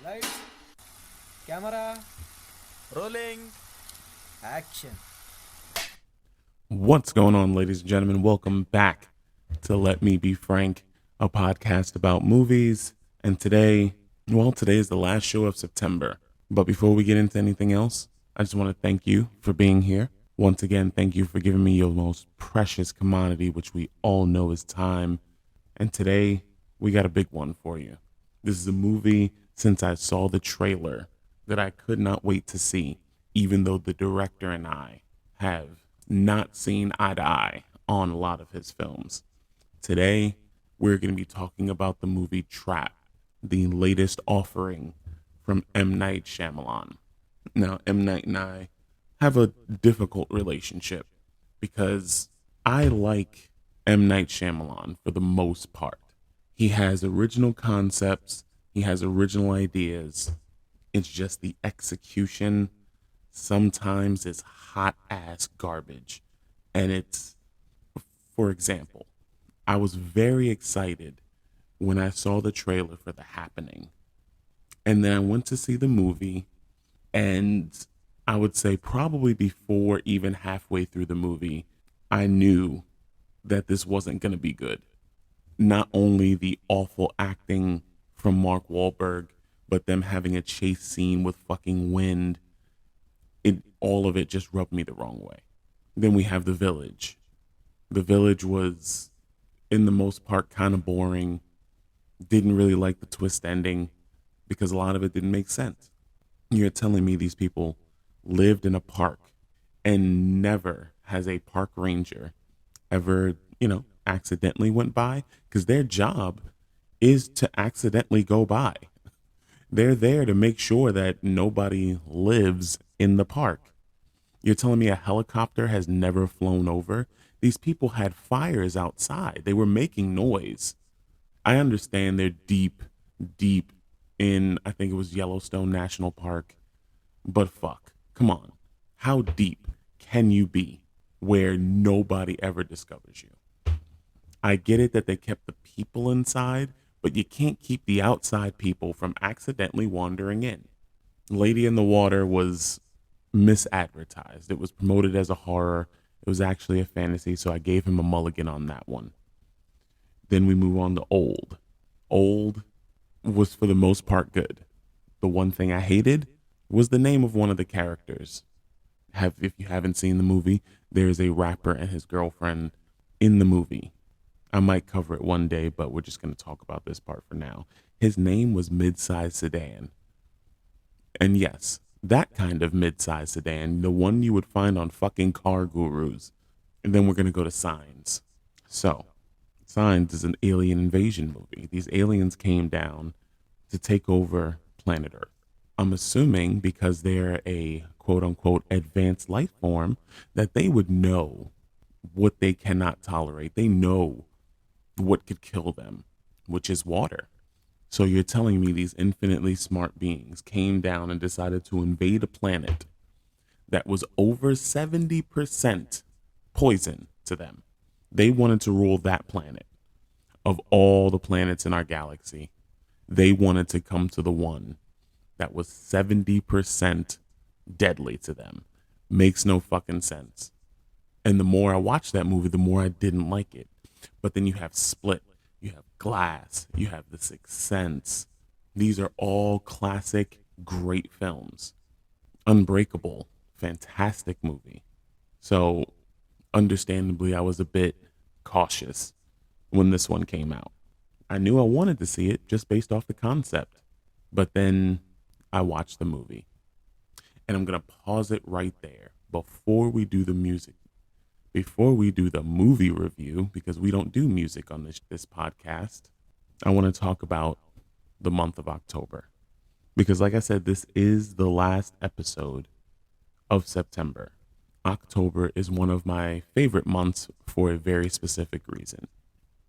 Lights, camera, Rolling. action. What's going on, ladies and gentlemen? Welcome back to Let Me Be Frank, a podcast about movies. And today is the last show of September. But before we get into anything else, I just want to thank you for being here. Once again, thank you for giving me your most precious commodity, which we all know is time. And today, we got a big one for you. This is a movie, since I saw the trailer, that I could not wait to see, even though the director and I have not seen eye to eye on a lot of his films. Today, we're going to be talking about the movie Trap, the latest offering from M. Night Shyamalan. Now, M. Night and I have a difficult relationship because I like M. Night Shyamalan for the most part. He has original concepts, he has original ideas. It's just the execution sometimes is hot ass garbage. And it's, for example, I was very excited when I saw the trailer for The Happening. And then I went to see the movie, and I would say probably before even halfway through the movie, I knew that this wasn't going to be good. Not only the awful acting from Mark Wahlberg, but them having a chase scene with fucking wind, all of it just rubbed me the wrong way. Then we have The Village. The Village was, in the most part, kind of boring. Didn't really like the twist ending because a lot of it didn't make sense. You're telling me these people lived in a park and never has a park ranger ever, accidentally went by? Because their job is to accidentally go by. They're there to make sure that nobody lives in the park. You're telling me a helicopter has never flown over? These people had fires outside. They were making noise. I understand they're deep, deep in, I think it was Yellowstone National Park. But fuck, come on. How deep can you be where nobody ever discovers you? I get it that they kept the people inside, but you can't keep the outside people from accidentally wandering in. Lady in the Water was misadvertised. It was promoted as a horror. It was actually a fantasy, so I gave him a mulligan on that one. Then we move on to Old. Old was for the most part good. The one thing I hated was the name of one of the characters. If you haven't seen the movie, there's a rapper and his girlfriend in the movie. I might cover it one day, but we're just going to talk about this part for now. His name was Midsize Sedan. And yes, that kind of mid-size sedan, the one you would find on fucking Car Gurus. And then we're going to go to Signs. So, Signs is an alien invasion movie. These aliens came down to take over planet Earth. I'm assuming because they're a quote unquote advanced life form that they would know what they cannot tolerate. They know what could kill them, which is water. So you're telling me these infinitely smart beings came down and decided to invade a planet that was over 70% poison to them. They wanted to rule that planet. Of all the planets in our galaxy, they wanted to come to the one that was 70% deadly to them. Makes no fucking sense. And the more I watched that movie, the more I didn't like it. But then you have Split, you have Glass, you have The Sixth Sense. These are all classic, great films. Unbreakable, fantastic movie. So, understandably, I was a bit cautious when this one came out. I knew I wanted to see it just based off the concept. But then I watched the movie. And I'm going to pause it right there before we do the music. Before we do the movie review, because we don't do music on this podcast, I want to talk about the month of October. Because like I said, this is the last episode of September. October is one of my favorite months for a very specific reason.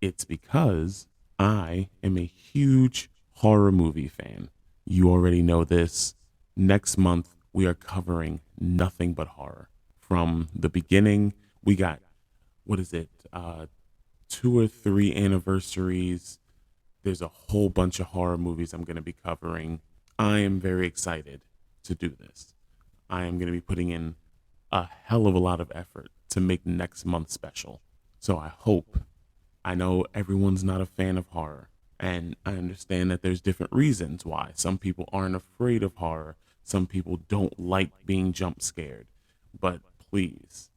It's because I am a huge horror movie fan. You already know this. Next month, we are covering nothing but horror. From the beginning, we got, what is it, 2 or 3 anniversaries. There's a whole bunch of horror movies I'm going to be covering. I am very excited to do this. I am going to be putting in a hell of a lot of effort to make next month special. So I know everyone's not a fan of horror, and I understand that there's different reasons why. Some people aren't afraid of horror, some people don't like being jump scared. But please,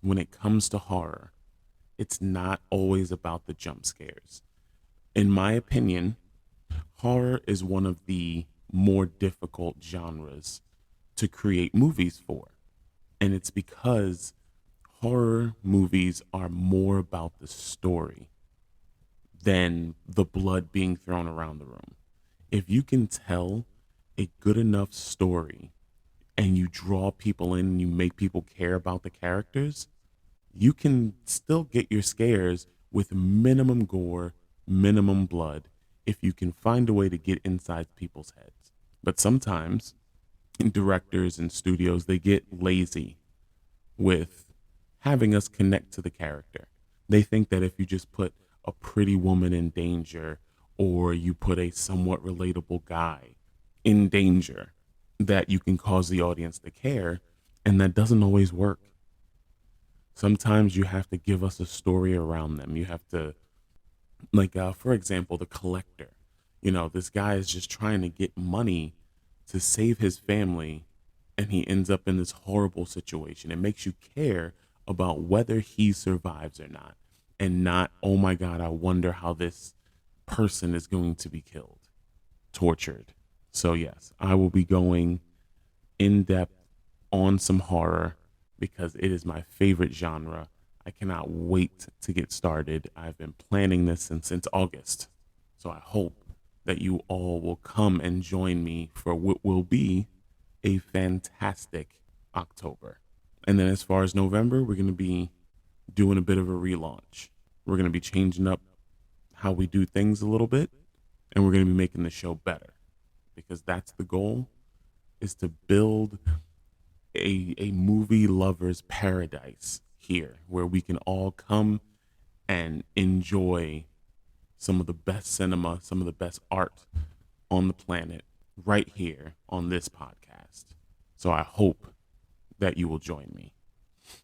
when it comes to horror, it's not always about the jump scares. In my opinion, horror is one of the more difficult genres to create movies for. And it's because horror movies are more about the story than the blood being thrown around the room. If you can tell a good enough story and you draw people in and you make people care about the characters, you can still get your scares with minimum gore, minimum blood, if you can find a way to get inside people's heads. But sometimes directors and studios, they get lazy with having us connect to the character. They think that if you just put a pretty woman in danger or you put a somewhat relatable guy in danger, that you can cause the audience to care, and that doesn't always work. Sometimes you have to give us a story around them. You have to, like, for example, the collector. You know, this guy is just trying to get money to save his family, and he ends up in this horrible situation. It makes you care about whether he survives or not, and not, oh my God, I wonder how this person is going to be killed, tortured. So, yes, I will be going in depth on some horror because it is my favorite genre. I cannot wait to get started. I've been planning this since August. So I hope that you all will come and join me for what will be a fantastic October. And then as far as November, we're going to be doing a bit of a relaunch. We're going to be changing up how we do things a little bit, and we're going to be making the show better because that's the goal, is to build a movie lover's paradise here where we can all come and enjoy some of the best cinema, some of the best art on the planet right here on this podcast. So I hope that you will join me.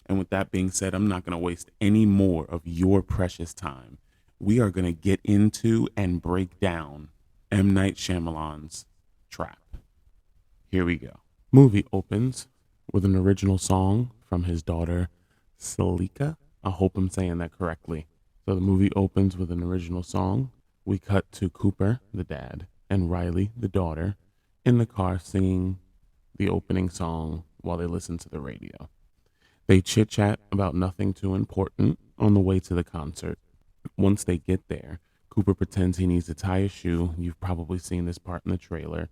And with that being said, I'm not going to waste any more of your precious time. We are going to get into and break down M. Night Shyamalan's Trap. Here we go. Movie opens with an original song from his daughter, Salika. I hope I'm saying that correctly. So the movie opens with an original song. We cut to Cooper, the dad, and Riley, the daughter, in the car singing the opening song while they listen to the radio. They chit-chat about nothing too important on the way to the concert. Once they get there, Cooper pretends he needs to tie a shoe. You've probably seen this part in the trailer.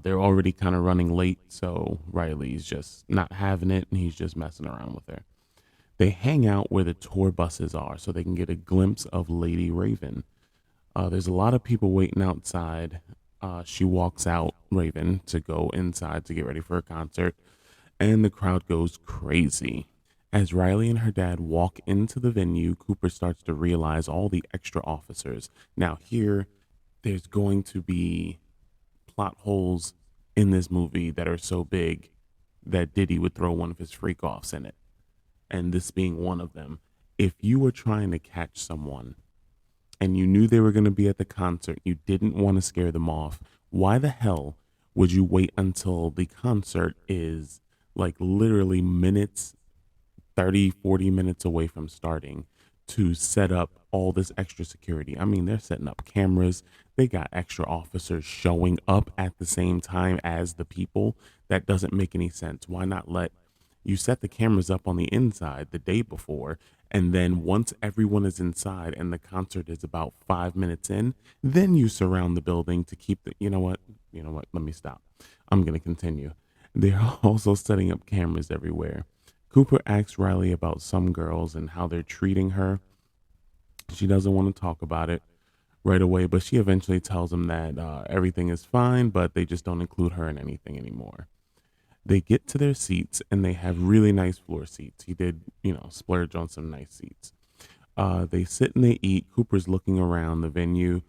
They're already kind of running late, so Riley's just not having it, and he's just messing around with her. They hang out where the tour buses are so they can get a glimpse of Lady Raven. There's a lot of people waiting outside. She walks out, Raven, to go inside to get ready for a concert, and the crowd goes crazy. As Riley and her dad walk into the venue, Cooper starts to realize all the extra officers. Now here, there's going to be plot holes in this movie that are so big that Diddy would throw one of his freak offs in it. And this being one of them. If you were trying to catch someone and you knew they were going to be at the concert, you didn't want to scare them off, why the hell would you wait until the concert is like literally minutes, 30, 40 minutes away from starting to set up all this extra security? I mean, they're setting up cameras. They got extra officers showing up at the same time as the people. That doesn't make any sense. Why not let you set the cameras up on the inside the day before, and then once everyone is inside and the concert is about 5 minutes in, then you surround the building to keep the, you know what, let me stop. I'm going to continue. They're also setting up cameras everywhere. Cooper asks Riley about some girls and how they're treating her. She doesn't want to talk about it right away, but she eventually tells him that everything is fine, but they just don't include her in anything anymore. They get to their seats and they have really nice floor seats. He did, splurge on some nice seats. They sit and they eat. Cooper's looking around the venue.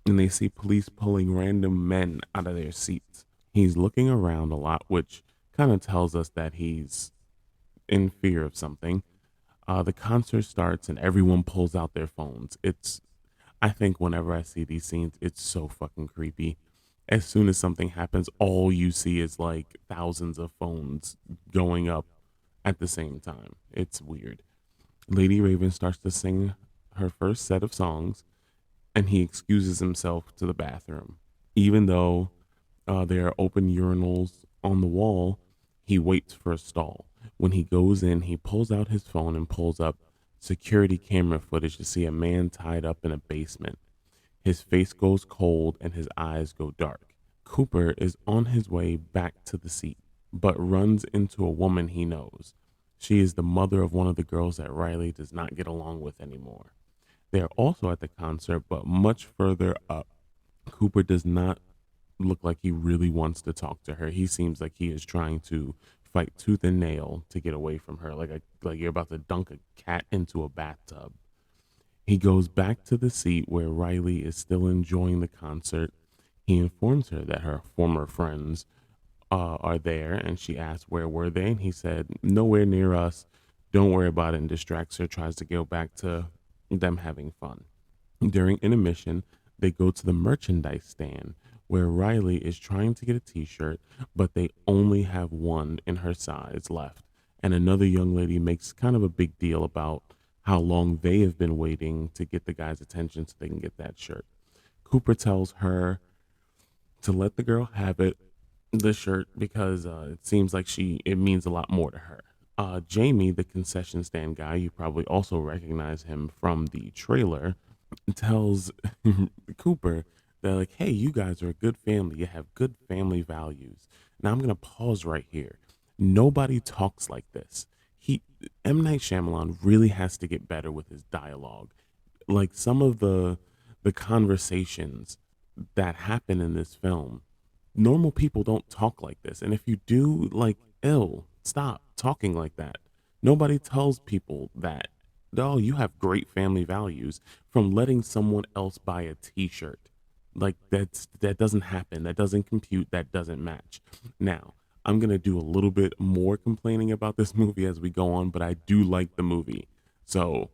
and they see police pulling random men out of their seats. He's looking around a lot, which kind of tells us that he's in fear of something. The concert starts and everyone pulls out their phones. I think whenever I see these scenes, it's so fucking creepy. As soon as something happens, all you see is like thousands of phones going up at the same time. It's weird. Lady Raven starts to sing her first set of songs, and he excuses himself to the bathroom. Even though there are open urinals on the wall, he waits for a stall. When he goes in, he pulls out his phone and pulls up security camera footage to see a man tied up in a basement. His face goes cold and his eyes go dark. Cooper is on his way back to the seat, but runs into a woman he knows. She is the mother of one of the girls that Riley does not get along with anymore. They are also at the concert, but much further up. Cooper does not look like he really wants to talk to her. He seems like he is trying to fight tooth and nail to get away from her, like you're about to dunk a cat into a bathtub. He goes back to the seat where Riley is still enjoying the concert. He informs her that her former friends are there, and she asks where were they, and he said nowhere near us. Don't worry about it, and distracts her. Tries to go back to them having fun. During intermission, they go to the merchandise stand where Riley is trying to get a t-shirt, but they only have one in her size left. And another young lady makes kind of a big deal about how long they have been waiting to get the guy's attention so they can get that shirt. Cooper tells her to let the girl have the shirt, because it seems like it means a lot more to her. Jamie, the concession stand guy, you probably also recognize him from the trailer, tells Cooper that, like, hey, you guys are a good family. You have good family values. Now I'm gonna pause right here. Nobody talks like this. He M. Night Shyamalan really has to get better with his dialogue. Like, some of the conversations that happen in this film, normal people don't talk like this. And if you do, like, stop talking like that. Nobody tells people that, oh, you have great family values from letting someone else buy a t-shirt. Like, that doesn't happen. That doesn't compute. That doesn't match. Now, I'm going to do a little bit more complaining about this movie as we go on, but I do like the movie. So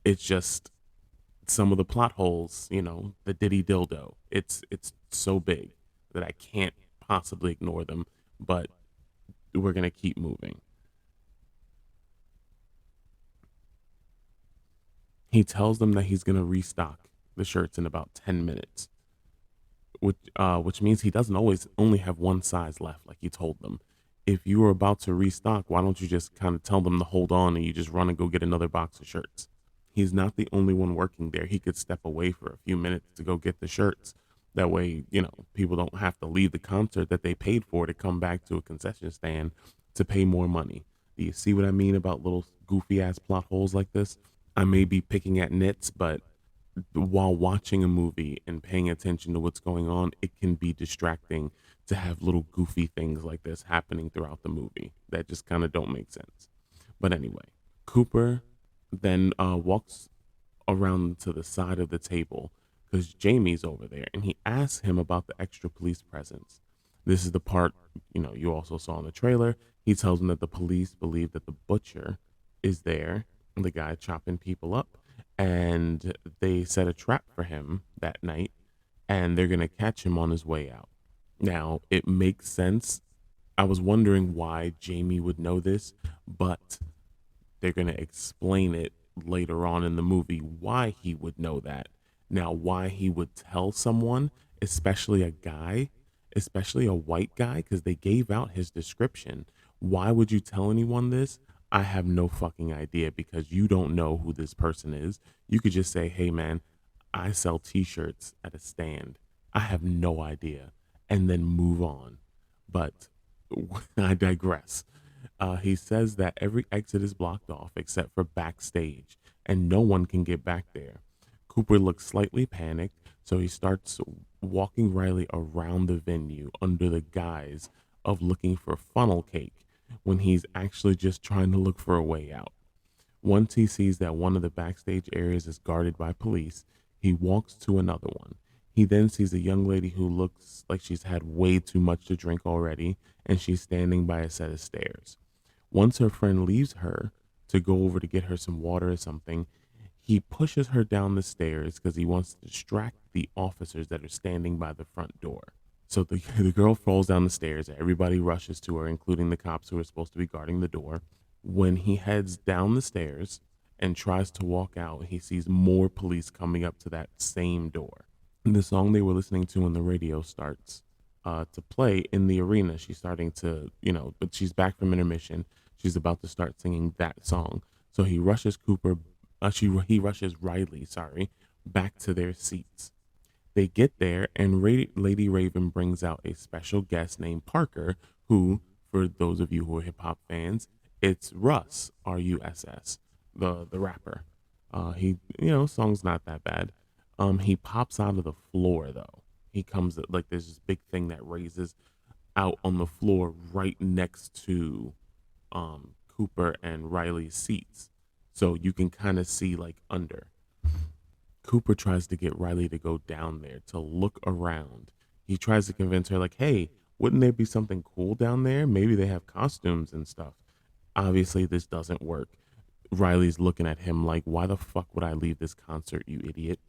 it's just some of the plot holes, the Diddy dildo. It's so big that I can't possibly ignore them, but we're going to keep moving. He tells them that he's going to restock the shirts in about 10 minutes, which means he doesn't always only have one size left, like he told them. If you were about to restock, why don't you just kind of tell them to hold on and you just run and go get another box of shirts? He's not the only one working there. He could step away for a few minutes to go get the shirts. That way, people don't have to leave the concert that they paid for to come back to a concession stand to pay more money. Do you see what I mean about little goofy ass plot holes like this? I may be picking at nits, but while watching a movie and paying attention to what's going on, it can be distracting to have little goofy things like this happening throughout the movie that just kind of don't make sense. But anyway, Cooper then walks around to the side of the table because Jamie's over there, and he asks him about the extra police presence. This is the part, you also saw in the trailer. He tells him that the police believe that the butcher is there, the guy chopping people up, and they set a trap for him that night, and they're going to catch him on his way out. Now, it makes sense. I was wondering why Jamie would know this, but they're going to explain it later on in the movie why he would know that. Now, why he would tell someone, especially a guy, especially a white guy, because they gave out his description. Why would you tell anyone this? I have no fucking idea, because you don't know who this person is. You could just say, hey man, I sell t-shirts at a stand. I have no idea. And then move on. But I digress. He says that every exit is blocked off except for backstage, and no one can get back there. Cooper looks slightly panicked, so he starts walking Riley around the venue under the guise of looking for funnel cake, when he's actually just trying to look for a way out. Once he sees that one of the backstage areas is guarded by police, he walks to another one. He then sees a young lady who looks like she's had way too much to drink already, and she's standing by a set of stairs. Once her friend leaves her to go over to get her some water or something, he pushes her down the stairs because he wants to distract the officers that are standing by the front door. So the girl falls down the stairs. Everybody rushes to her, including the cops who are supposed to be guarding the door. When he heads down the stairs and tries to walk out, he sees more police coming up to that same door. And the song they were listening to on the radio starts to play in the arena. She's starting to, but she's back from intermission. She's about to start singing that song. So he rushes he rushes Riley, back to their seats. They get there, and Lady Raven brings out a special guest named Parker, who, for those of you who are hip hop fans, it's Russ, Russ, the rapper. Song's not that bad. He pops out of the floor though. He comes like there's this big thing that raises out on the floor right next to Cooper and Riley's seats, so you can kind of see like under. Cooper tries to get Riley to go down there to look around. He tries to convince her, like, hey, wouldn't there be something cool down there? Maybe they have costumes and stuff. Obviously, this doesn't work. Riley's looking at him like, why the fuck would I leave this concert, you idiot?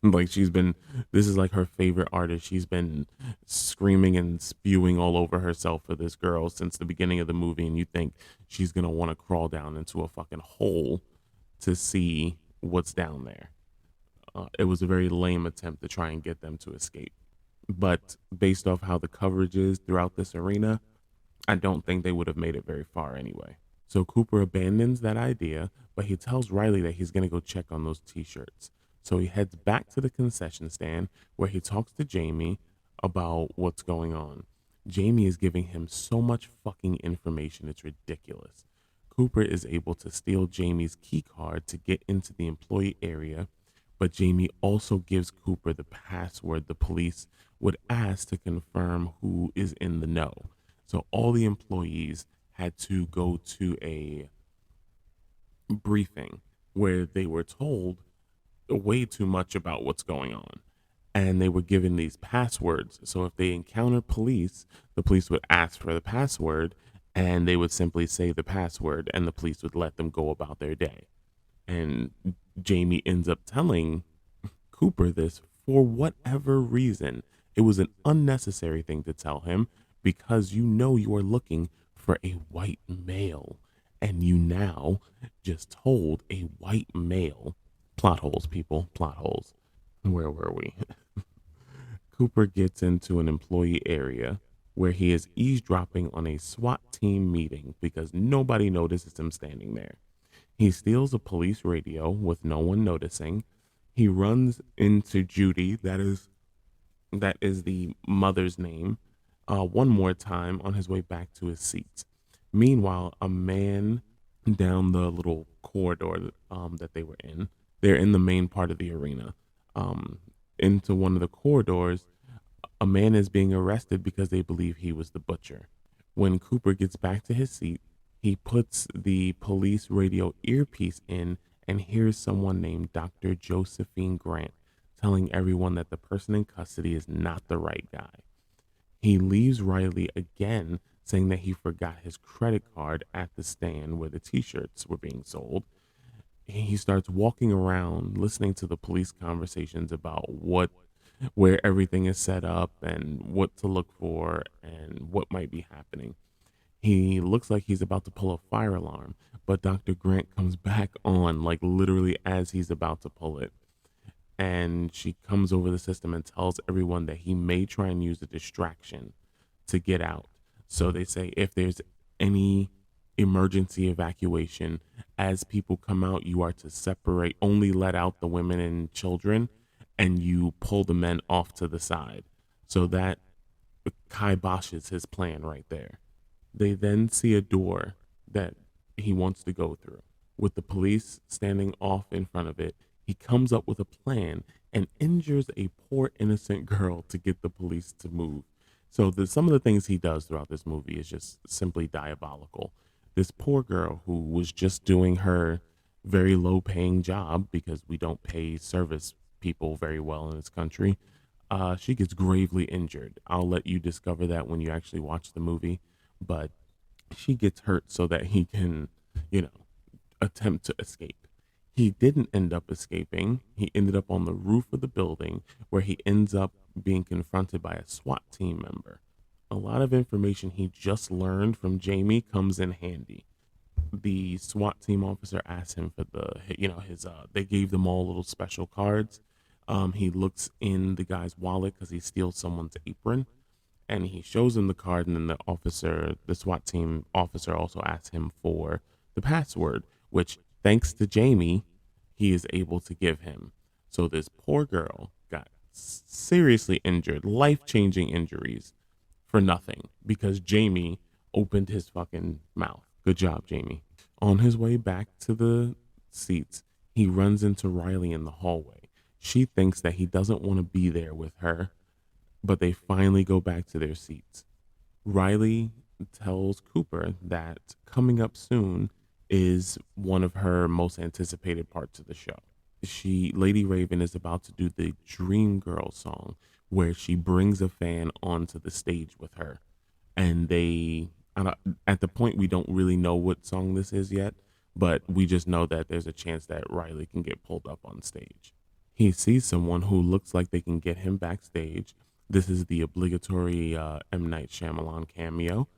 Like, this is like her favorite artist. She's been screaming and spewing all over herself for this girl since the beginning of the movie. And you think she's going to want to crawl down into a fucking hole to see what's down there. It was a very lame attempt to try and get them to escape. But based off how the coverage is throughout this arena, I don't think they would have made it very far anyway. So Cooper abandons that idea, but he tells Riley that he's going to go check on those t-shirts. So he heads back to the concession stand where he talks to Jamie about what's going on. Jamie is giving him so much fucking information, it's ridiculous. Cooper is able to steal Jamie's key card to get into the employee area, but Jamie also gives Cooper the password the police would ask to confirm who is in the know. So all the employees had to go to a briefing where they were told way too much about what's going on. And they were given these passwords. So if they encountered police, the police would ask for the password and they would simply say the password and the police would let them go about their day. And Jamie ends up telling Cooper this for whatever reason. It was an unnecessary thing to tell him because you are looking for a white male. And you now just told a white male. Plot holes, people, plot holes. Where were we? Cooper gets into an employee area where he is eavesdropping on a SWAT team meeting because nobody notices him standing there. He steals a police radio with no one noticing. He runs into Judy, that is the mother's name, one more time on his way back to his seat. Meanwhile, a man down the little corridor that they were in, they're in the main part of the arena. Into one of the corridors, a man is being arrested because they believe he was the butcher. When Cooper gets back to his seat, he puts the police radio earpiece in and hears someone named Dr. Josephine Grant telling everyone that the person in custody is not the right guy. He leaves Riley again, saying that he forgot his credit card at the stand where the t-shirts were being sold. He starts walking around listening to the police conversations about where everything is set up and what to look for and what might be happening. He looks like he's about to pull a fire alarm, but Dr. Grant comes back on like literally as he's about to pull it. And she comes over the system and tells everyone that he may try and use a distraction to get out. So they say if there's any emergency evacuation, as people come out, you are to separate, only let out the women and children, and you pull the men off to the side. So that kiboshes his plan right there. They then see a door that he wants to go through. With the police standing off in front of it, he comes up with a plan and injures a poor innocent girl to get the police to move. So some of the things he does throughout this movie is just simply diabolical. This poor girl who was just doing her very low paying job, because we don't pay service people very well in this country, She gets gravely injured. I'll let you discover that when you actually watch the movie, but she gets hurt so that he can, you know, attempt to escape. He didn't end up escaping. He ended up on the roof of the building where he ends up being confronted by a SWAT team member. A lot of information he just learned from Jamie comes in handy. The SWAT team officer asked him for they gave them all little special cards. He looks in the guy's wallet because he steals someone's apron, and he shows him the card, and then the SWAT team officer also asks him for the password, which thanks to Jamie, he is able to give him. So this poor girl got seriously injured, life-changing injuries for nothing because Jamie opened his fucking mouth. Good job, Jamie. On his way back to the seats, he runs into Riley in the hallway. She thinks that he doesn't want to be there with her, but they finally go back to their seats. Riley tells Cooper that coming up soon is one of her most anticipated parts of the show. Lady Raven is about to do the Dream Girl song where she brings a fan onto the stage with her. And at the point, we don't really know what song this is yet, but we just know that there's a chance that Riley can get pulled up on stage. He sees someone who looks like they can get him backstage. This is the obligatory M. Night Shyamalan cameo.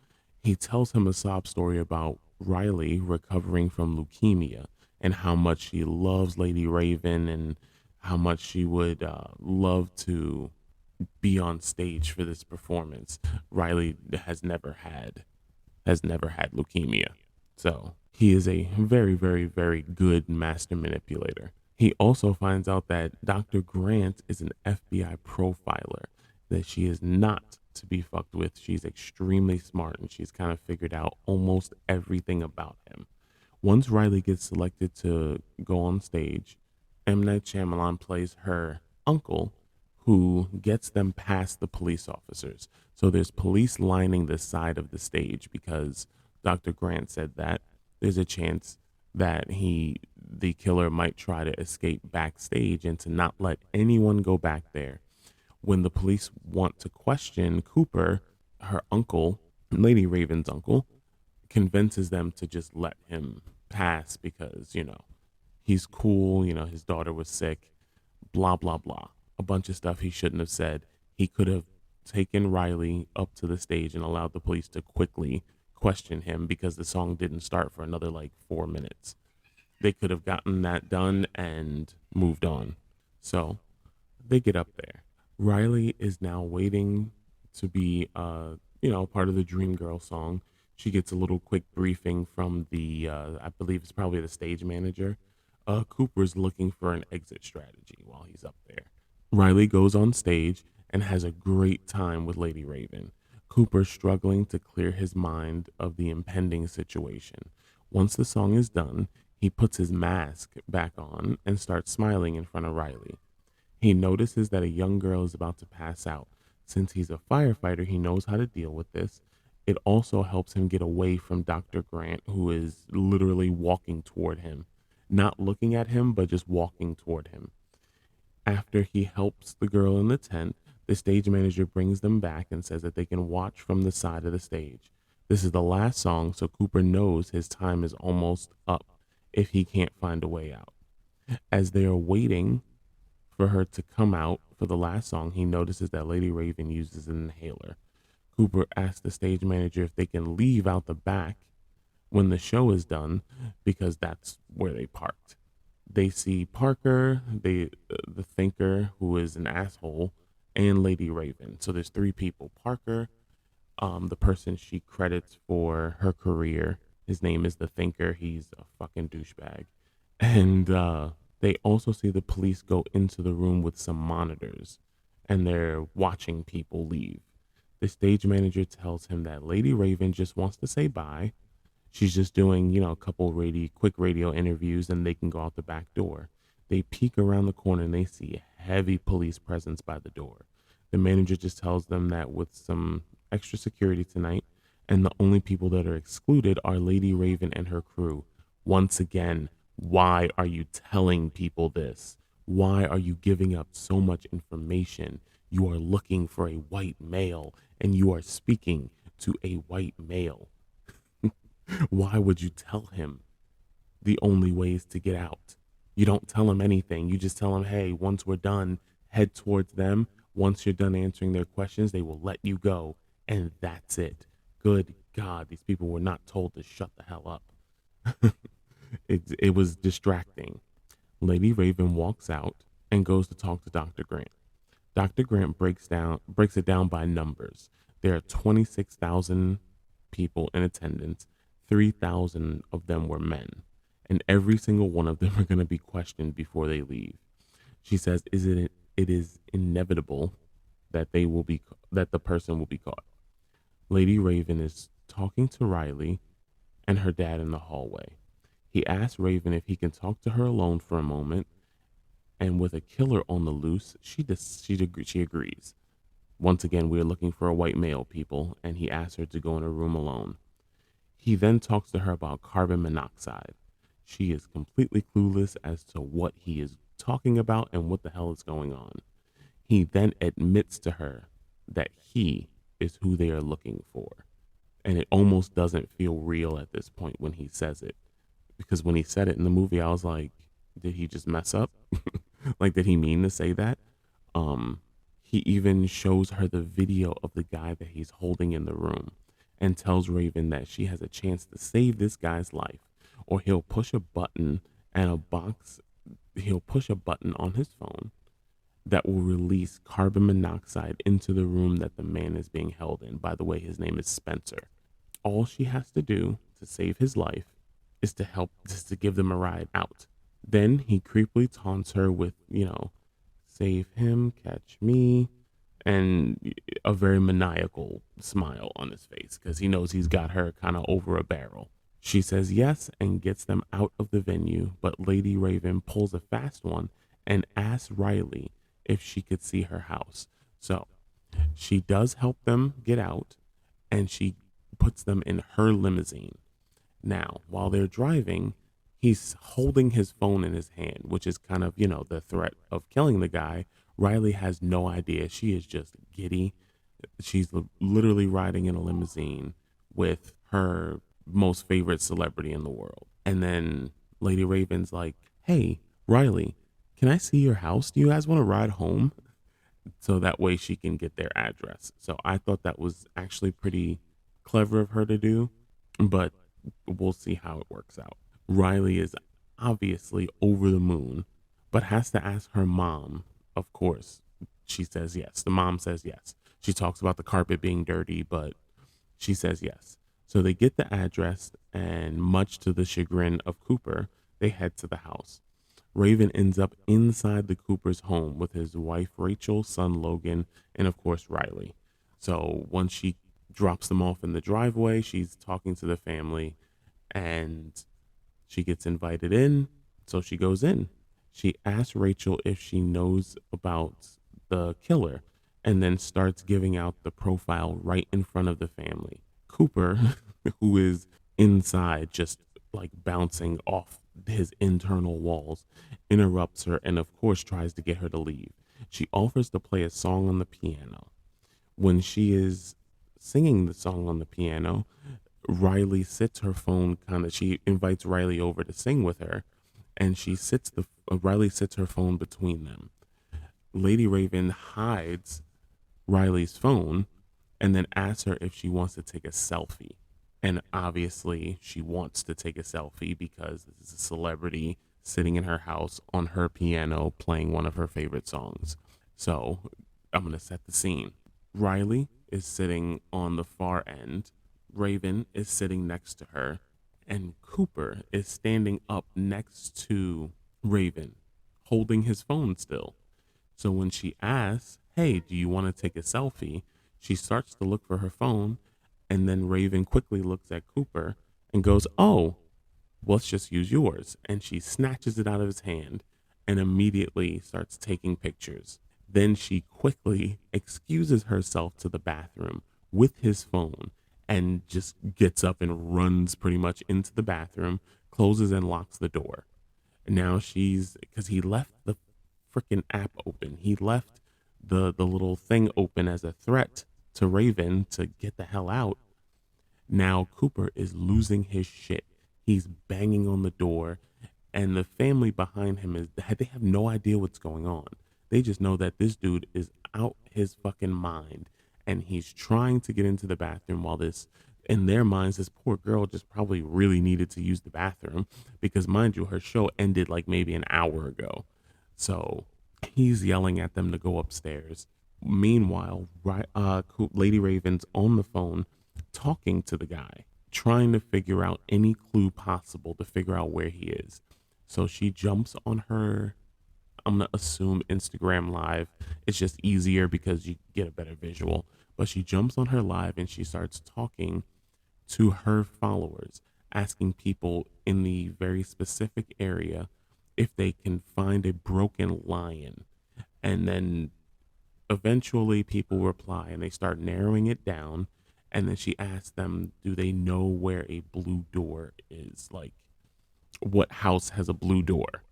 He tells him a sob story about Riley recovering from leukemia and how much she loves Lady Raven and how much she would love to be on stage for this performance. Riley has never had leukemia. So he is a very, very, very good master manipulator. He also finds out that Dr. Grant is an FBI profiler, that she is not to be fucked with. She's extremely smart and she's kind of figured out almost everything about him. Once Riley gets selected to go on stage, M. Night Shyamalan plays her uncle, who gets them past the police officers. So there's police lining the side of the stage because Dr. Grant said that there's a chance that the killer might try to escape backstage and to not let anyone go back there. When the police want to question Cooper, her uncle, Lady Raven's uncle, convinces them to just let him pass because, he's cool, his daughter was sick, blah, blah, blah. A bunch of stuff he shouldn't have said. He could have taken Riley up to the stage and allowed the police to quickly question him because the song didn't start for another 4 minutes. They could have gotten that done and moved on. So they get up there. Riley is now waiting to be, part of the Dream Girl song. She gets a little quick briefing from I believe it's probably the stage manager. Cooper's looking for an exit strategy while he's up there. Riley goes on stage and has a great time with Lady Raven. Cooper's struggling to clear his mind of the impending situation. Once the song is done, he puts his mask back on and starts smiling in front of Riley. He notices that a young girl is about to pass out. Since he's a firefighter, he knows how to deal with this. It also helps him get away from Dr. Grant, who is literally walking toward him. Not looking at him, but just walking toward him. After he helps the girl in the tent, the stage manager brings them back and says that they can watch from the side of the stage. This is the last song, so Cooper knows his time is almost up if he can't find a way out. As they are waiting for her to come out for the last song, he notices that Lady Raven uses an inhaler. Cooper asks the stage manager if they can leave out the back when the show is done because that's where they parked. They see Parker, the thinker, who is an asshole, and Lady Raven. So there's three people. Parker, the person she credits for her career. His name is the thinker. He's a fucking douchebag. And they also see the police go into the room with some monitors, and they're watching people leave. The stage manager tells him that Lady Raven just wants to say bye. She's just doing, a couple quick radio interviews, and they can go out the back door. They peek around the corner and they see a heavy police presence by the door. The manager just tells them that with some extra security tonight, and the only people that are excluded are Lady Raven and her crew. Once again, why are you telling people this? Why are you giving up so much information? You are looking for a white male and you are speaking to a white male. Why would you tell him the only ways to get out? You don't tell him anything. You just tell him, hey, once we're done, head towards them. Once you're done answering their questions, they will let you go. And that's it. Good God, these people were not told to shut the hell up. It was distracting. Lady Raven walks out and goes to talk to Dr. Grant. Dr. Grant breaks it down by numbers. There are 26,000 people in attendance. 3,000 of them were men, and every single one of them are going to be questioned before they leave. She says, it is inevitable that that the person will be caught. Lady Raven is talking to Riley and her dad in the hallway. He asks Raven if he can talk to her alone for a moment, and with a killer on the loose, she agrees. Once again, we are looking for a white male, people, and he asks her to go in a room alone. He then talks to her about carbon monoxide. She is completely clueless as to what he is talking about and what the hell is going on. He then admits to her that he is who they are looking for. And it almost doesn't feel real at this point when he says it. Because when he said it in the movie, I was like, did he just mess up? Like, did he mean to say that? He even shows her the video of the guy that he's holding in the room and tells Raven that she has a chance to save this guy's life, or he'll push a button on his phone that will release carbon monoxide into the room that the man is being held in. By the way, his name is Spencer. All she has to do to save his life is to give them a ride out. Then he creepily taunts her with, save him, catch me, and a very maniacal smile on his face because he knows he's got her kind of over a barrel. She says yes and gets them out of the venue, but Lady Raven pulls a fast one and asks Riley if she could see her house. So she does help them get out, and she puts them in her limousine. Now, while they're driving, he's holding his phone in his hand, which is kind of, the threat of killing the guy. Riley has no idea. She is just giddy. She's literally riding in a limousine with her most favorite celebrity in the world. And then Lady Raven's like, hey, Riley, can I see your house? Do you guys want to ride home? So that way she can get their address. So I thought that was actually pretty clever of her to do, but we'll see how it works out. Riley is obviously over the moon, but has to ask her mom. Of course, she says yes. The mom says yes. She talks about the carpet being dirty, but she says yes. So they get the address, and much to the chagrin of Cooper, they head to the house. Raven ends up inside the Cooper's home with his wife, Rachel, son, Logan, and of course, Riley. So once she drops them off in the driveway, she's talking to the family, and she gets invited in. So she goes in. She asks Rachel if she knows about the killer, and then starts giving out the profile right in front of the family. Cooper, who is inside just like bouncing off his internal walls, interrupts her and of course tries to get her to leave. She offers to play a song on the piano. When she is singing the song on the piano, Riley sits her phone she invites Riley over to sing with her, and Riley sits her phone between them. Lady Raven hides Riley's phone and then asks her if she wants to take a selfie. And obviously she wants to take a selfie because this is a celebrity sitting in her house on her piano playing one of her favorite songs. So I'm going to set the scene. Riley is sitting on the far end. Raven is sitting next to her, and Cooper is standing up next to Raven, holding his phone still. So when she asks, hey, do you want to take a selfie? She starts to look for her phone, and then Raven quickly looks at Cooper and goes, oh, well, let's just use yours. And she snatches it out of his hand and immediately starts taking pictures. Then she quickly excuses herself to the bathroom with his phone and just gets up and runs pretty much into the bathroom, closes and locks the door. And now because he left the freaking app open. He left the little thing open as a threat to Raven to get the hell out. Now Cooper is losing his shit. He's banging on the door, and the family behind him they have no idea what's going on. They just know that this dude is out his fucking mind, and he's trying to get into the bathroom while this, in their minds, this poor girl just probably really needed to use the bathroom because, mind you, her show ended like maybe an hour ago. So he's yelling at them to go upstairs. Meanwhile, Lady Raven's on the phone talking to the guy, trying to figure out any clue possible to figure out where he is. So she jumps on her, I'm going to assume Instagram live. It's just easier because you get a better visual. But she jumps on her live and she starts talking to her followers, asking people in the very specific area if they can find a broken lion. And then eventually people reply and they start narrowing it down. And then she asks them, do they know where a blue door is? Like, what house has a blue door?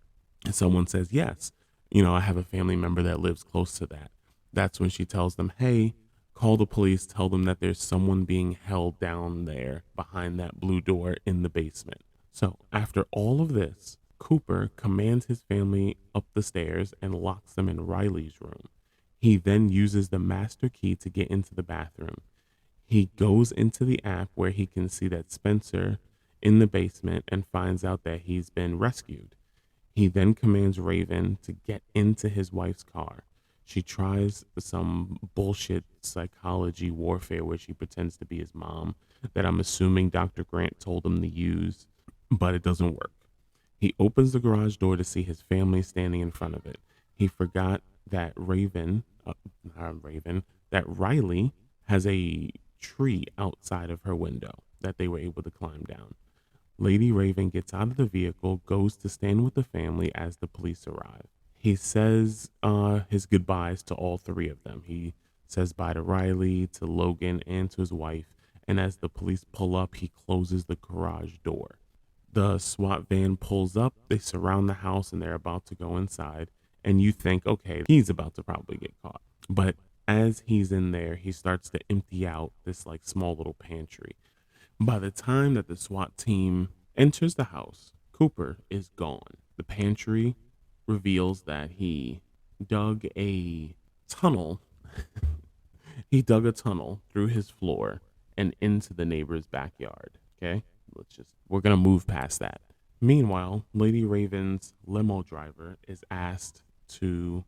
And someone says, yes. I have a family member that lives close to that. That's when she tells them, hey, call the police, tell them that there's someone being held down there behind that blue door in the basement. So after all of this, Cooper commands his family up the stairs and locks them in Riley's room. He then uses the master key to get into the bathroom. He goes into the app where he can see that Spencer in the basement and finds out that he's been rescued. He then commands Raven to get into his wife's car. She tries some bullshit psychology warfare where she pretends to be his mom that I'm assuming Dr. Grant told him to use, but it doesn't work. He opens the garage door to see his family standing in front of it. He forgot that that Riley has a tree outside of her window that they were able to climb down. Lady Raven gets out of the vehicle, goes to stand with the family as the police arrive. He says his goodbyes to all three of them. He says bye to Riley, to Logan, and to his wife. And as the police pull up, he closes the garage door. The SWAT van pulls up, they surround the house, and they're about to go inside. And you think, okay, he's about to probably get caught. But as he's in there, he starts to empty out this like small little pantry. By the time that the SWAT team enters the house, Cooper is gone. The pantry reveals that he dug a tunnel. He dug a tunnel through his floor and into the neighbor's backyard. Okay, we're going to move past that. Meanwhile, Lady Raven's limo driver is asked to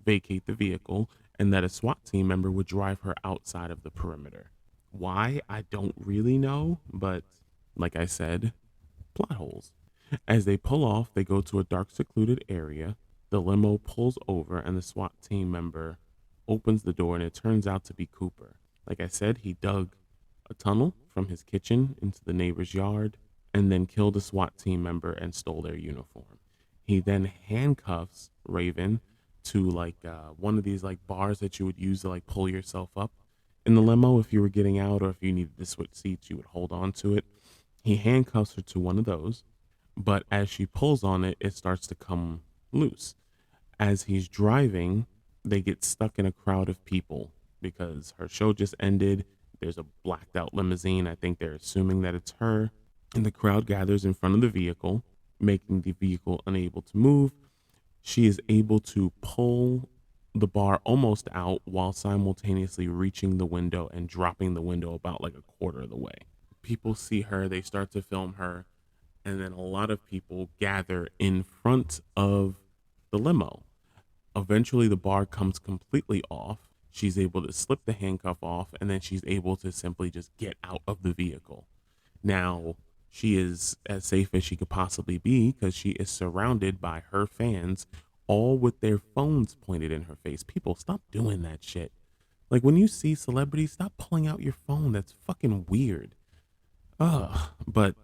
vacate the vehicle and that a SWAT team member would drive her outside of the perimeter. Why? I don't really know, but like I said, plot holes. As they pull off, they go to a dark, secluded area. The limo pulls over and the SWAT team member opens the door and it turns out to be Cooper. Like I said, he dug a tunnel from his kitchen into the neighbor's yard and then killed a SWAT team member and stole their uniform. He then handcuffs Raven to one of these like bars that you would use to like pull yourself up in the limo if you were getting out, or if you needed to switch seats, you would hold on to it. He handcuffs her to one of those, but as she pulls on it, it starts to come loose. As he's driving, they get stuck in a crowd of people because her show just ended. There's a blacked out limousine. I think they're assuming that it's her. And the crowd gathers in front of the vehicle, making the vehicle unable to move. She is able to pull the bar almost out while simultaneously reaching the window and dropping the window about like a quarter of the way. People see her, they start to film her, and then a lot of people gather in front of the limo. Eventually, the bar comes completely off. She's able to slip the handcuff off, and then she's able to simply just get out of the vehicle. Now, she is as safe as she could possibly be because she is surrounded by her fans, all with their phones pointed in her face. People, stop doing that shit. Like, when you see celebrities, stop pulling out your phone. That's fucking weird. Ugh. But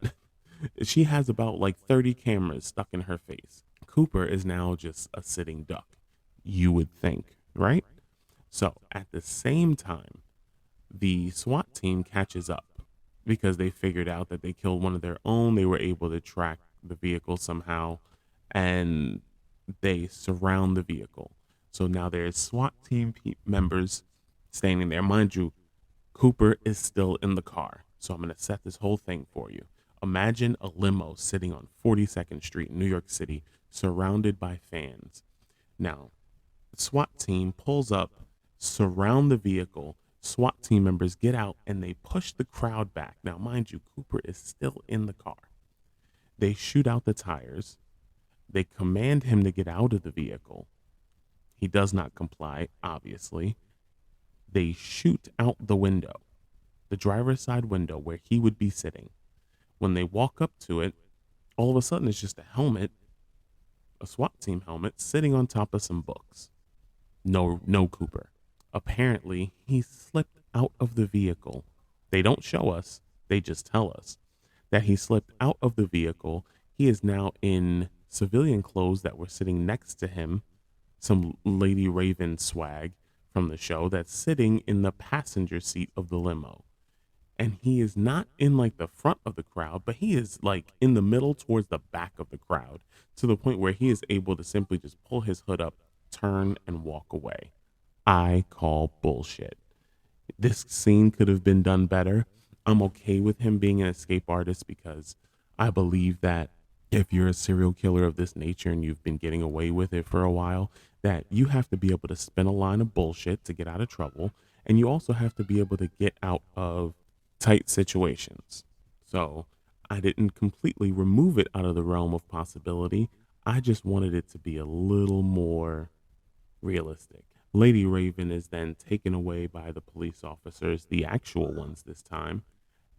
she has about like 30 cameras stuck in her face. Cooper is now just a sitting duck, you would think, right? So at the same time, the SWAT team catches up because they figured out that they killed one of their own. They were able to track the vehicle somehow, and they surround the vehicle. So now there's SWAT team members standing there. Mind you, Cooper is still in the car. So I'm going to set this whole thing for you. Imagine a limo sitting on 42nd Street, New York City, surrounded by fans. Now, the SWAT team pulls up, surround the vehicle. SWAT team members get out and they push the crowd back. Now, mind you, Cooper is still in the car. They shoot out the tires. They command him to get out of the vehicle. He does not comply, obviously. They shoot out the window, the driver's side window where he would be sitting. When they walk up to it, all of a sudden it's just a helmet, a SWAT team helmet, sitting on top of some books. No Cooper. Apparently, he slipped out of the vehicle. They don't show us, they just tell us that he slipped out of the vehicle. He is now in civilian clothes that were sitting next to him, some Lady Raven swag from the show that's sitting in the passenger seat of the limo. And he is not in like the front of the crowd, but he is like in the middle towards the back of the crowd, to the point where he is able to simply just pull his hood up, turn, and walk away. I call bullshit. This scene could have been done better. I'm okay with him being an escape artist because I believe that if you're a serial killer of this nature and you've been getting away with it for a while, that you have to be able to spin a line of bullshit to get out of trouble. And you also have to be able to get out of tight situations. So I didn't completely remove it out of the realm of possibility. I just wanted it to be a little more realistic. Lady Raven is then taken away by the police officers, the actual ones this time,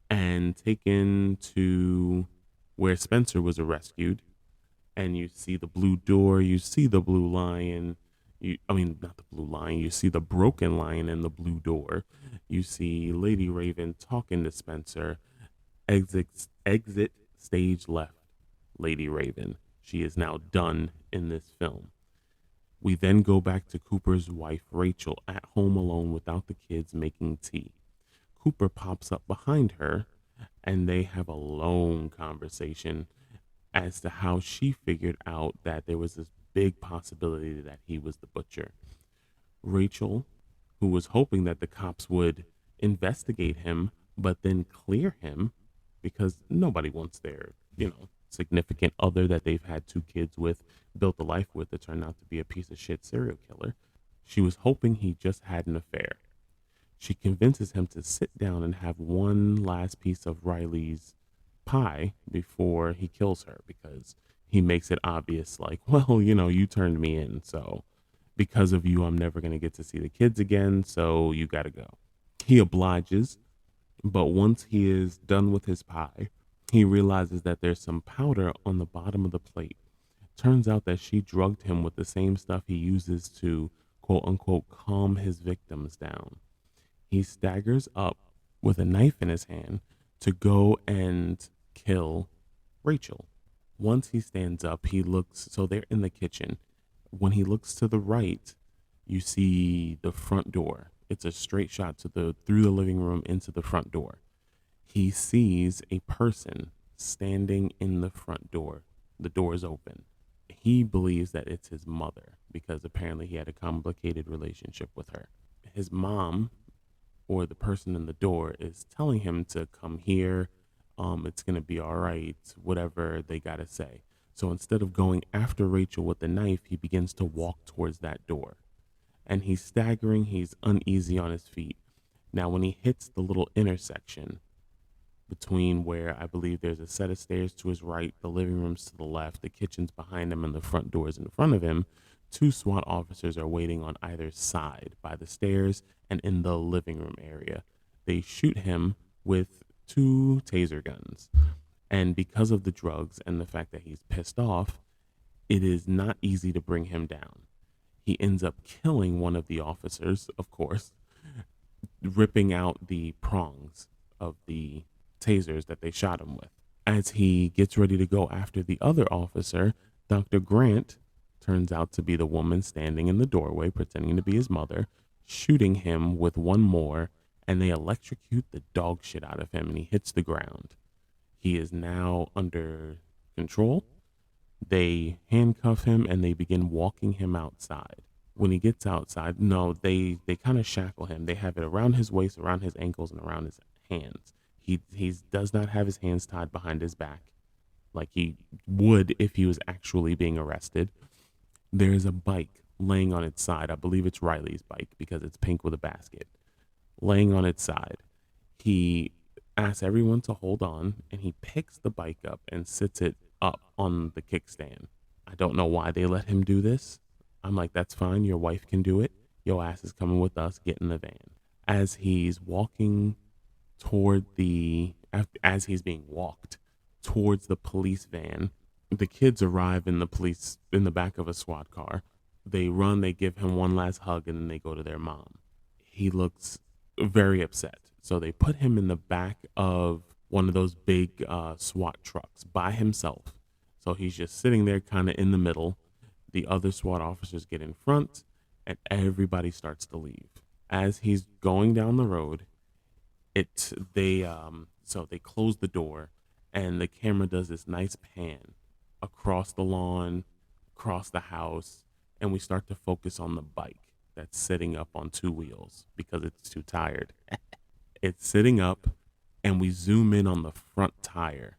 and taken to where Spencer was rescued. And you see the blue door, you see the blue lion. Not the blue lion, you see the broken lion and the blue door. You see Lady Raven talking to Spencer. Exit stage left, Lady Raven. She is now done in this film. We then go back to Cooper's wife, Rachel, at home alone without the kids making tea. Cooper pops up behind her and they have a long conversation as to how she figured out that there was this big possibility that he was the butcher. Rachel, who was hoping that the cops would investigate him, but then clear him because nobody wants their, significant other that they've had 2 kids with, built a life with, to turn out to be a piece of shit serial killer. She was hoping he just had an affair. She convinces him to sit down and have one last piece of Riley's pie before he kills her, because he makes it obvious, like, well, you turned me in, so because of you, I'm never going to get to see the kids again, so you got to go. He obliges, but once he is done with his pie, he realizes that there's some powder on the bottom of the plate. Turns out that she drugged him with the same stuff he uses to, quote unquote, calm his victims down. He staggers up with a knife in his hand to go and kill Rachel. Once he stands up, he looks, so they're in the kitchen. When he looks to the right, you see the front door. It's a straight shot through the living room into the front door. He sees a person standing in the front door. The door is open. He believes that it's his mother because apparently he had a complicated relationship with her. His mom, or the person in the door, is telling him to come here. It's going to be all right, whatever they got to say. So instead of going after Rachel with the knife, he begins to walk towards that door. And he's staggering, he's uneasy on his feet. Now, when he hits the little intersection between where I believe there's a set of stairs to his right, the living room's to the left, the kitchen's behind him, and the front door's in front of him, 2 SWAT officers are waiting on either side by the stairs and in the living room area. They shoot him with 2 taser guns. And because of the drugs and the fact that he's pissed off, it is not easy to bring him down. He ends up killing one of the officers, of course, ripping out the prongs of the tasers that they shot him with. As he gets ready to go after the other officer, Dr. Grant turns out to be the woman standing in the doorway pretending to be his mother, shooting him with one more, and they electrocute the dog shit out of him and he hits the ground. He is now under control. They handcuff him and they begin walking him outside. When he gets outside, no, they kind of shackle him. They have it around his waist, around his ankles, and around his hands. He does not have his hands tied behind his back like he would if he was actually being arrested. There is a bike laying on its side. I believe it's Riley's bike because it's pink with a basket laying on its side. He asks everyone to hold on and he picks the bike up and sits it up on the kickstand. I don't know why they let him do this. I'm like, that's fine. Your wife can do it. Your ass is coming with us. Get in the van. As he's walking toward as he's being walked towards the police van, the kids arrive in the back of a squad car. They run, they give him one last hug, and then they go to their mom. He looks very upset. So they put him in the back of one of those big SWAT trucks by himself. So he's just sitting there kind of in the middle. The other SWAT officers get in front and everybody starts to leave. As he's going down the road, they close the door and the camera does this nice pan across the lawn, across the house, and we start to focus on the bike that's sitting up on two wheels because it's too tired. It's sitting up, and we zoom in on the front tire.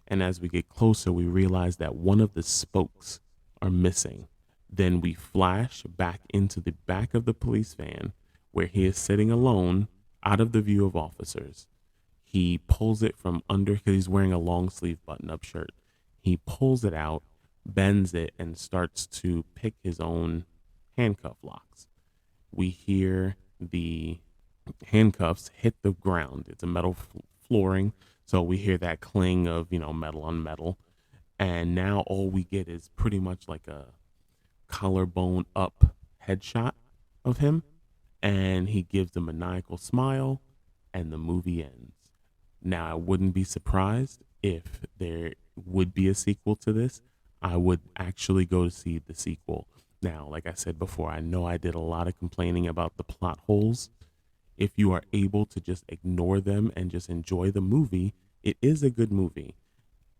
And as we get closer, we realize that one of the spokes are missing. Then we flash back into the back of the police van where he is sitting alone out of the view of officers. He pulls it from under because he's wearing a long sleeve button up shirt. He pulls it out, bends it, and starts to pick his own handcuff locks. We hear the handcuffs hit the ground. It's a metal flooring. So we hear that cling of, metal on metal. And now all we get is pretty much like a collarbone up headshot of him. And he gives a maniacal smile and the movie ends. Now, I wouldn't be surprised if there would be a sequel to this. I would actually go to see the sequel. Now, like I said before, I know I did a lot of complaining about the plot holes. If you are able to just ignore them and just enjoy the movie, it is a good movie.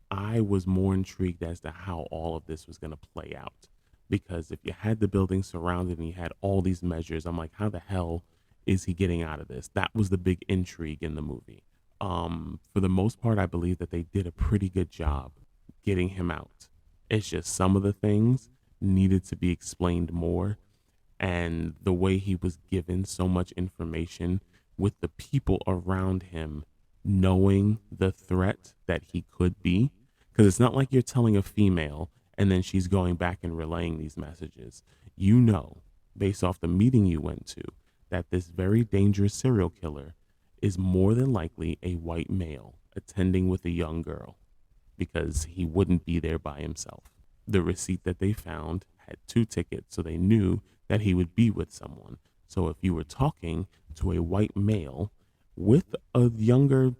I was more intrigued as to how all of this was going to play out. Because if you had the building surrounded and you had all these measures, I'm like, how the hell is he getting out of this? That was the big intrigue in the movie. For the most part, I believe that they did a pretty good job getting him out. It's just some of the things needed to be explained more. And the way he was given so much information with the people around him knowing the threat that he could be. Because it's not like you're telling a female and then she's going back and relaying these messages. You know, based off the meeting you went to, that this very dangerous serial killer is more than likely a white male attending with a young girl because he wouldn't be there by himself. The receipt that they found had 2 tickets, so they knew that he would be with someone. So if you were talking to a white male with a younger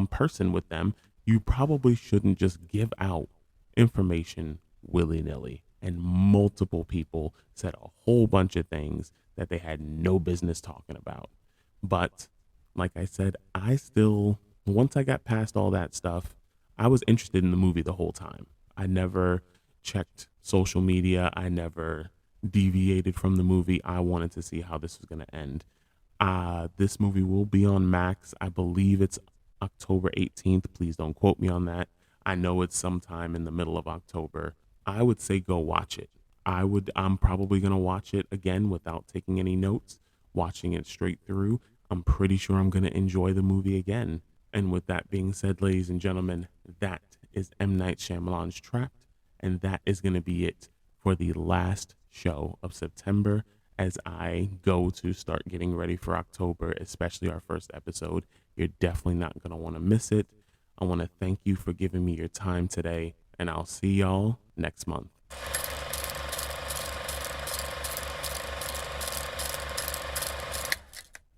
person with them, you probably shouldn't just give out information willy-nilly. And multiple people said a whole bunch of things that they had no business talking about. But like I said, once I got past all that stuff, I was interested in the movie the whole time. I never checked social media. I never deviated from the movie. I wanted to see how this was going to end. This movie will be on Max. I believe it's October 18th. Please don't quote me on that. I know it's sometime in the middle of October. I would say go watch it. I'm probably going to watch it again without taking any notes, watching it straight through. I'm pretty sure I'm going to enjoy the movie again. And with that being said, ladies and gentlemen, that is M. Night Shyamalan's Trapped. And that is going to be it for the last show of September as I go to start getting ready for October, especially our first episode. You're definitely not going to want to miss it. I want to thank you for giving me your time today, and I'll see y'all next month.